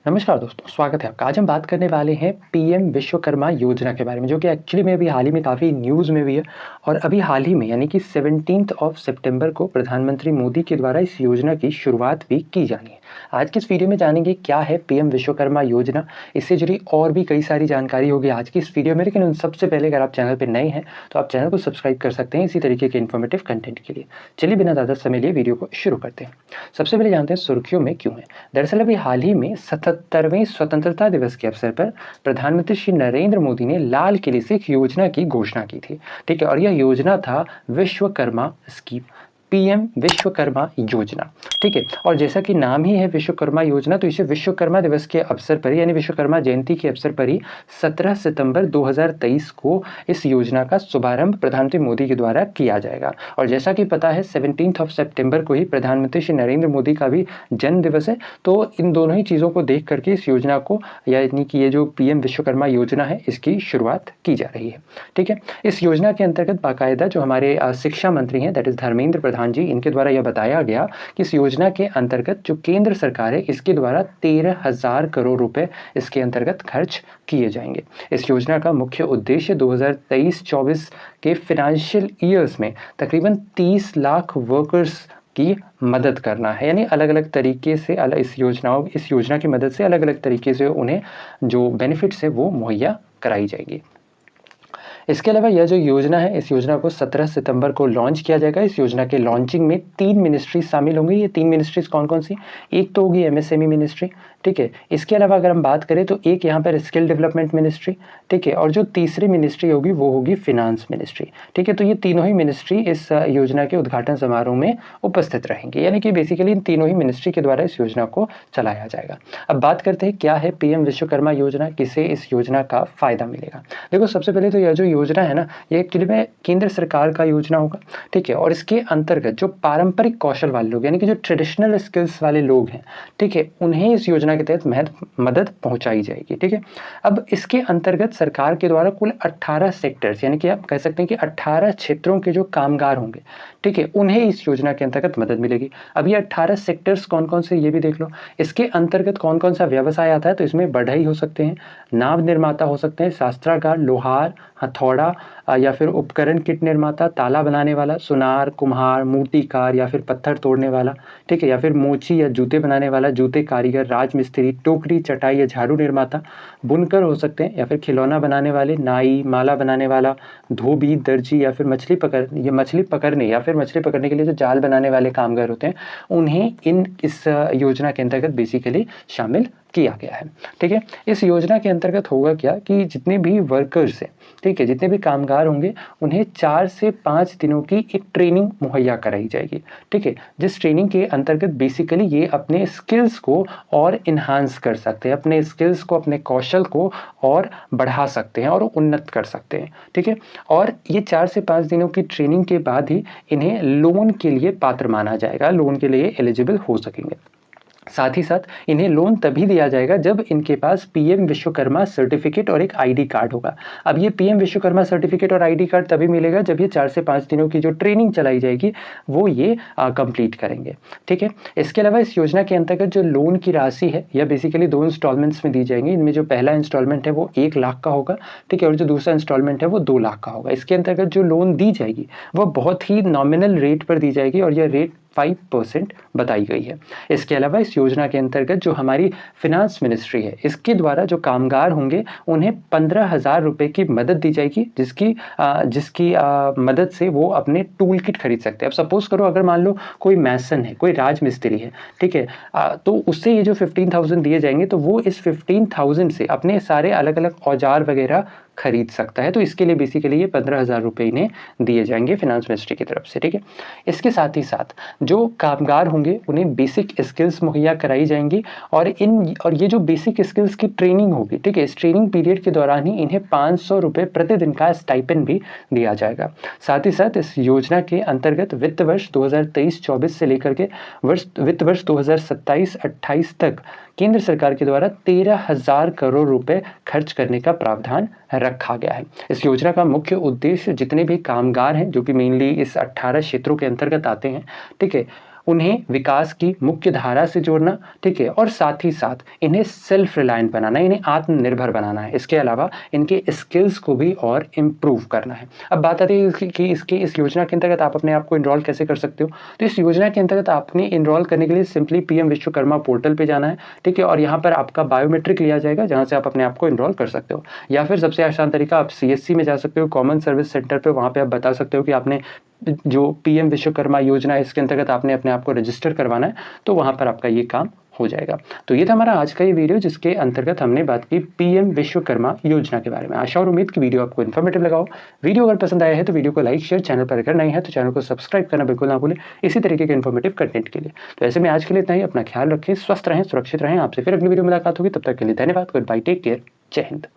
नमस्कार दोस्तों, स्वागत है आपका। आज हम बात करने वाले हैं पीएम विश्वकर्मा योजना के बारे में, जो कि एक्चुअली में अभी हाल ही में काफ़ी न्यूज़ में भी है। और अभी हाल ही में यानी कि 17 सितंबर को प्रधानमंत्री मोदी के द्वारा इस योजना की शुरुआत भी की जानी है। आज की इस वीडियो में जानेंगे क्या है पीएम विश्वकर्मा योजना, इससे जुड़ी और भी कई सारी जानकारी होगी आज की इस वीडियो में। लेकिन उन सबसे पहले अगर आप चैनल पर नए हैं तो आप चैनल को सब्सक्राइब कर सकते हैं इसी तरीके के इन्फॉर्मेटिव कंटेंट के लिए। चलिए बिना ज़्यादा समय लिए वीडियो को शुरू करते हैं। सबसे पहले जानते हैं सुर्खियों में क्यों है। दरअसल अभी हाल ही में 77वें स्वतंत्रता दिवस के अवसर पर प्रधानमंत्री श्री नरेंद्र मोदी ने लाल किले से एक योजना की घोषणा की थी। ठीक है, और यह योजना था विश्वकर्मा स्कीम, पीएम विश्वकर्मा योजना। ठीक है, और जैसा कि नाम ही है विश्वकर्मा योजना, तो इसे विश्वकर्मा दिवस के अवसर पर यानी विश्वकर्मा जयंती के अवसर पर ही 17 सितंबर 2023 को इस योजना का शुभारंभ प्रधानमंत्री मोदी के द्वारा किया जाएगा। और जैसा कि पता है 17 सितंबर को ही प्रधानमंत्री श्री नरेंद्र मोदी का भी जन्म दिवस है। तो इन दोनों ही चीज़ों को देख करके इस योजना को यानी कि ये जो पीएम विश्वकर्मा योजना है इसकी शुरुआत की जा रही है। ठीक है, इस योजना के अंतर्गत बाकायदा जो हमारे शिक्षा मंत्री हैं दैट इज धर्मेंद्र प्रधान जी, इनके द्वारा यह बताया गया कि इस योजना के अंतर्गत जो केंद्र सरकार है इसके द्वारा 13,000 करोड़ रुपए इसके अंतर्गत खर्च किए जाएंगे। इस योजना का मुख्य उद्देश्य 2023-24 के फाइनेंशियल ईयर्स में तकरीबन 30 लाख वर्कर्स की मदद करना है। यानी अलग अलग तरीके से इस योजना की मदद से अलग अलग तरीके से उन्हें जो बेनिफिट्स है वो मुहैया कराई जाएगी। इसके अलावा यह जो योजना है इस योजना को 17 सितंबर को लॉन्च किया जाएगा। इस योजना के लॉन्चिंग में 3 मिनिस्ट्री शामिल होंगी। ये 3 मिनिस्ट्रीज कौन कौन सी? एक तो होगी एमएसएमई मिनिस्ट्री। ठीक है, इसके अलावा अगर हम बात करें तो एक यहाँ पर स्किल डेवलपमेंट मिनिस्ट्री। ठीक है, और जो तीसरी मिनिस्ट्री होगी वो होगी फिनांस मिनिस्ट्री। ठीक है, तो ये तीनों ही मिनिस्ट्री इस योजना के उद्घाटन समारोह में उपस्थित रहेंगे। यानी कि बेसिकली इन तीनों ही मिनिस्ट्री के द्वारा इस योजना को चलाया जाएगा। अब बात करते हैं क्या है पीएम विश्वकर्मा योजना, किसे इस योजना का फायदा मिलेगा। देखो, सबसे पहले तो यह जो योजना है ना, ये एक्चुअली में केंद्र सरकार का योजना होगा। ठीक है, और इसके अंतर्गत जो पारंपरिक कौशल वाले लोग यानी कि जो ट्रेडिशनल स्किल्स वाले लोग हैं, ठीक है, उन्हें इस योजना के तहत मदद पहुंचाई जाएगी। ठीक है, अब इसके अंतर्गत सरकार के द्वारा कुल 18 सेक्टर्स यानी कि आप कह सकते हैं कि 18 क्षेत्रों के जो कामगार होंगे, ठीक है, उन्हें इस योजना के अंतर्गत मदद मिलेगी। अब ये 18 सेक्टर्स कौन कौन से ये भी देख लो। इसके अंतर्गत कौन कौन सा व्यवसाय आता है, तो इसमें बढ़ई हो सकते हैं, नाव निर्माता हो सकते हैं, शास्त्रागार, लोहार, हथौड़ा या फिर उपकरण किट निर्माता, ताला बनाने वाला, सुनार, कुम्हार, मूर्तिकार या फिर पत्थर तोड़ने वाला, ठीक है, या फिर मोची या जूते बनाने वाला, जूते कारीगर, राजमिस्त्री, टोकरी, चटाई या झाड़ू निर्माता, बुनकर हो सकते हैं, या फिर खिलौना बनाने वाले, नाई, माला बनाने वाला, धोबी, दर्जी या फिर मछली पकड़ने के लिए जो जाल बनाने वाले कामगार होते हैं, उन्हें इस योजना के अंतर्गत बेसिकली शामिल किया गया है। ठीक है, इस योजना के अंतर्गत होगा क्या कि जितने भी वर्कर्स हैं, ठीक है, जितने भी कामगार होंगे उन्हें 4 से 5 दिनों की एक ट्रेनिंग मुहैया कराई जाएगी। ठीक है, जिस ट्रेनिंग के अंतर्गत बेसिकली ये अपने स्किल्स को और इन्हांस कर सकते हैं, अपने स्किल्स को, अपने कौशल को और बढ़ा सकते हैं और उन्नत कर सकते हैं। ठीक है, और ये 4 से 5 दिनों की ट्रेनिंग के बाद ही इन्हें लोन के लिए पात्र माना जाएगा, लोन के लिए एलिजिबल हो सकेंगे। साथ ही साथ इन्हें लोन तभी दिया जाएगा जब इनके पास पीएम विश्वकर्मा सर्टिफिकेट और एक आईडी कार्ड होगा। अब ये पीएम विश्वकर्मा सर्टिफिकेट और आईडी कार्ड तभी मिलेगा जब ये 4 से 5 दिनों की जो ट्रेनिंग चलाई जाएगी वो ये कंप्लीट करेंगे। ठीक है, इसके अलावा इस योजना के अंतर्गत जो लोन की राशि है यह बेसिकली 2 इंस्टॉलमेंट्स में दी जाएंगी। इनमें जो पहला इंस्टॉलमेंट है वो 1 लाख का होगा, ठीक है, और जो दूसरा इंस्टॉलमेंट है वो 2 लाख का होगा। इसके अंतर्गत जो लोन दी जाएगी वो बहुत ही नॉमिनल रेट पर दी जाएगी और यह रेट 5% बताई गई है। इसके अलावा इस योजना के अंतर्गत जो हमारी फिनांस मिनिस्ट्री है इसके द्वारा जो कामगार होंगे उन्हें 15,000 रुपए की मदद दी जाएगी, जिसकी मदद से वो अपने टूल किट खरीद सकते हैं। अब सपोज करो अगर मान लो कोई मैसन है, कोई राजमिस्त्री है, ठीक है, तो उससे ये जो 15,000 दिए जाएंगे तो वो इस 15,000 से अपने सारे अलग अलग औजार वगैरह खरीद सकता है। तो इसके लिए बेसिकली ये 15,000 रुपए इन्हें दिए जाएंगे फिनांस मिनिस्ट्री की तरफ से। ठीक है, इसके साथ ही साथ जो कामगार होंगे उन्हें बेसिक स्किल्स मुहैया कराई जाएंगी और ये जो बेसिक स्किल्स की ट्रेनिंग होगी, ठीक है, इस ट्रेनिंग पीरियड के दौरान ही इन्हें 500 रुपए प्रतिदिन का स्टाइपेंड भी दिया जाएगा। साथ ही साथ इस योजना के अंतर्गत वित्त वर्ष 2023-24 से लेकर के वित्त वर्ष 2027-28 तक केंद्र सरकार के द्वारा 13,000 करोड़ रुपए खर्च करने का प्रावधान रखा गया है। इस योजना का मुख्य उद्देश्य जितने भी कामगार हैं जो कि मेनली इस 18 क्षेत्रों के अंतर्गत आते हैं, ठीक है, उन्हें विकास की मुख्य धारा से जोड़ना, ठीक है, और साथ ही साथ इन्हें सेल्फ रिलायंट बनाना, इन्हें आत्मनिर्भर बनाना है। इसके अलावा इनके स्किल्स को भी और इम्प्रूव करना है। अब बात आती है कि इस योजना के अंतर्गत आप अपने आप को इनरोल कैसे कर सकते हो। तो इस योजना के अंतर्गत आपने इनरोल करने के लिए सिंपली पीएम विश्वकर्मा पोर्टल पे जाना है, ठीक है, और यहाँ पर आपका बायोमेट्रिक लिया जाएगा, जहाँ से आप अपने आप को इनरोल कर सकते हो। या फिर सबसे आसान तरीका, आप सीएससी में जा सकते हो, कॉमन सर्विस सेंटर पे, वहाँ पे आप बता सकते हो कि आपने जो पीएम विश्वकर्मा योजना है इसके अंतर्गत आपने अपने आप को रजिस्टर करवाना है, तो वहाँ पर आपका ये काम हो जाएगा। तो ये था हमारा आज का ये वीडियो, जिसके अंतर्गत हमने बात की पीएम विश्वकर्मा योजना के बारे में। आशा और उम्मीद की वीडियो आपको इन्फॉर्मेटिव लगा हो। वीडियो अगर पसंद आया है तो वीडियो को लाइक शेयर, चैनल पर अगर नए हैं तो चैनल को सब्सक्राइब करना बिल्कुल ना भूलें इसी तरीके के इन्फॉर्मेटिव कंटेंट के लिए। तो ऐसे में आज के लिए इतना ही। अपना ख्याल रखें, स्वस्थ रहें, सुरक्षित रहें। आपसे फिर अगली वीडियो मुलाकात होगी, तब तक के लिए धन्यवाद। गुड बाय, टेक केयर, जय हिंद।